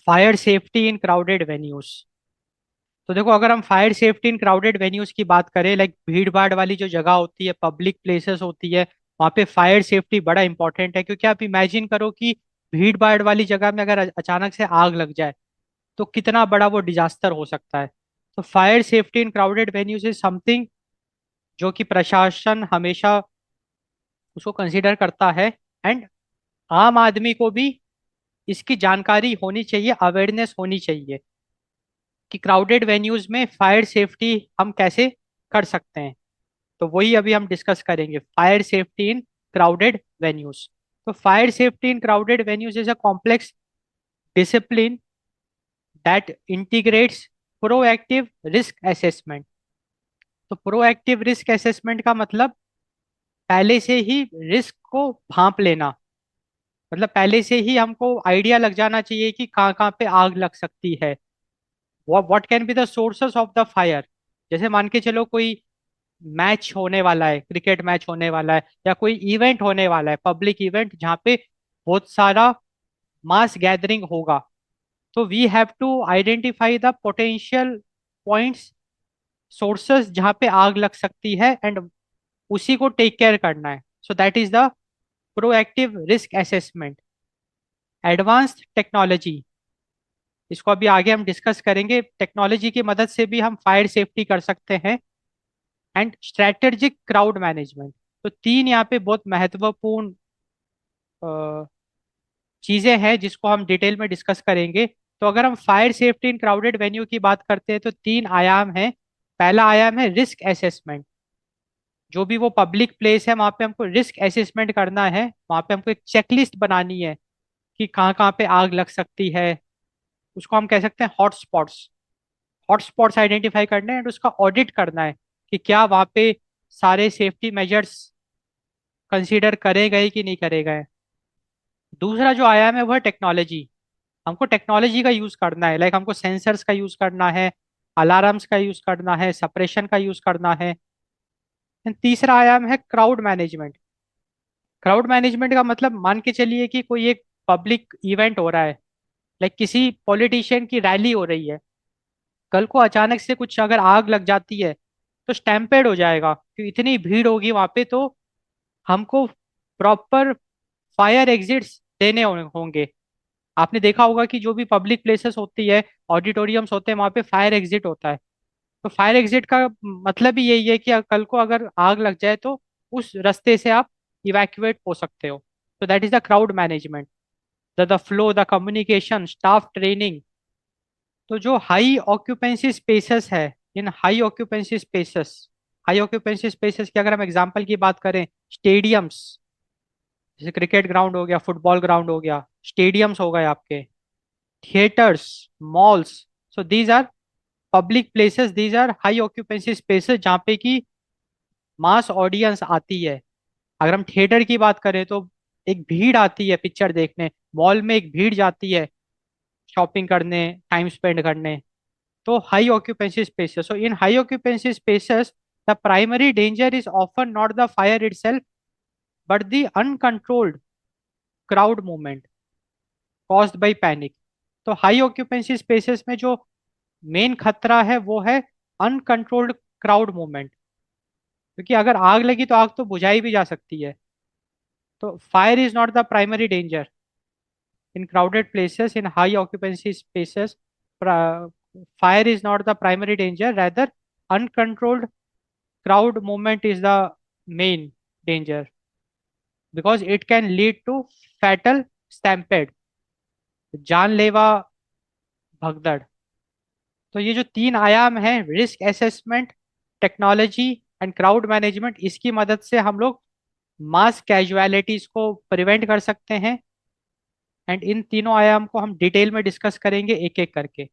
Fire safety in crowded venues. तो देखो, अगर हम fire safety in crowded venues की बात करें, लाइक भीड़ भाड़ वाली जो जगह होती है, पब्लिक प्लेसेस होती है, वहाँ पे फायर सेफ्टी बड़ा इंपॉर्टेंट है। क्योंकि आप इमेजिन करो कि भीड़ भाड़ वाली जगह में अगर अचानक से आग लग जाए तो कितना बड़ा वो डिजास्टर हो सकता है। तो fire safety in crowded venues is something जो कि प्रशासन हमेशा उसको कंसिडर करता है। एंड आम आदमी को भी इसकी जानकारी होनी चाहिए, अवेयरनेस होनी चाहिए कि क्राउडेड वेन्यूज में फायर सेफ्टी हम कैसे कर सकते हैं। तो वही अभी हम डिस्कस करेंगे, fire safety in crowded venues. तो fire safety in crowded venues is a complex discipline that integrates proactive risk assessment. तो प्रोएक्टिव रिस्क असेसमेंट का मतलब पहले से ही रिस्क को भांप लेना। मतलब पहले से ही हमको आइडिया लग जाना चाहिए कि कहाँ कहाँ पे आग लग सकती है, what can be the sources of the fire. जैसे मान के चलो कोई मैच होने वाला है, क्रिकेट मैच होने वाला है, या कोई इवेंट होने वाला है, पब्लिक इवेंट जहाँ पे बहुत सारा मास गैदरिंग होगा। तो we have to identify the potential points, sources जहाँ पे आग लग सकती है, एंड उसी को टेक केयर करना है। So that is the proactive risk assessment. Advanced technology, इसको अभी आगे हम डिस्कस करेंगे। टेक्नोलॉजी की मदद से भी हम फायर सेफ्टी कर सकते हैं। And strategic crowd management. तो तीन यहाँ पे बहुत महत्वपूर्ण चीजें हैं जिसको हम डिटेल में डिस्कस करेंगे। तो अगर हम fire safety in crowded venue की बात करते हैं तो तीन आयाम हैं। पहला आयाम है रिस्क असेसमेंट। जो भी वो पब्लिक प्लेस है वहां पे हमको रिस्क असेसमेंट करना है, वहां पे हमको एक चेकलिस्ट बनानी है कि कहाँ कहाँ पे आग लग सकती है। उसको हम कह सकते हैं हॉटस्पॉट्स। हॉटस्पॉट्स आइडेंटिफाई करने हैं, और उसका ऑडिट करना है कि क्या वहाँ पे सारे सेफ्टी मेजर्स कंसीडर करे गए कि नहीं करे गए। दूसरा जो आयाम है वह टेक्नोलॉजी। हमको टेक्नोलॉजी का यूज करना है, लाइक हमको सेंसर्स का यूज करना है, अलार्म्स का यूज करना है, सप्रेशन का यूज करना है। And तीसरा आयाम है क्राउड मैनेजमेंट। क्राउड मैनेजमेंट का मतलब मान के चलिए कि कोई एक पब्लिक इवेंट हो रहा है, लाइक किसी पॉलिटिशियन की रैली हो रही है। कल को अचानक से कुछ अगर आग लग जाती है तो स्टैम्पेड हो जाएगा, क्योंकि इतनी भीड़ होगी वहां पे। तो हमको प्रॉपर फायर एग्जिट्स देने होंगे। आपने देखा होगा कि जो भी पब्लिक प्लेसेस होती है, ऑडिटोरियम्स होते हैं, वहां पे फायर एग्जिट होता है। तो फायर एग्जिट का मतलब ही यही है कि कल को अगर आग लग जाए तो उस रास्ते से आप इवैक्यूएट हो सकते हो। तो that is the crowd management. The flow, the communication, staff training. तो जो हाई ऑक्यूपेंसी स्पेसेस है, इन हाई ऑक्यूपेंसी स्पेसेस की अगर हम एग्जांपल की बात करें, स्टेडियम्स, जैसे क्रिकेट ग्राउंड हो गया, फुटबॉल ग्राउंड हो गया, स्टेडियम्स हो गए आपके, theatres, malls. So these are public places, these are high occupancy spaces जहाँ पे की मास ऑडियंस आती है। अगर हम थिएटर की बात करें तो एक भीड़ आती है पिक्चर देखने, मॉल में एक भीड़ जाती है शॉपिंग करने, टाइम स्पेंड करने। तो high occupancy spaces, so in high occupancy spaces the primary danger is often not the fire itself but the uncontrolled crowd movement caused by panic. तो हाई ऑक्यूपेंसी स्पेसेस में जो main खतरा है वो है uncontrolled crowd movement. क्योंकि अगर आग लगी तो आग तो बुझाई भी जा सकती है। तो fire is not the primary danger in crowded places, in high occupancy spaces. Fire is not the primary danger, rather uncontrolled crowd movement is the main danger because it can lead to fatal stampede, जानलेवा भगदड़। तो ये जो तीन आयाम हैं, risk assessment, technology and crowd management, इसकी मदद से हम लोग मास कैजुअलिटीज को प्रिवेंट कर सकते हैं। एंड इन तीनों आयाम को हम डिटेल में डिस्कस करेंगे एक एक करके।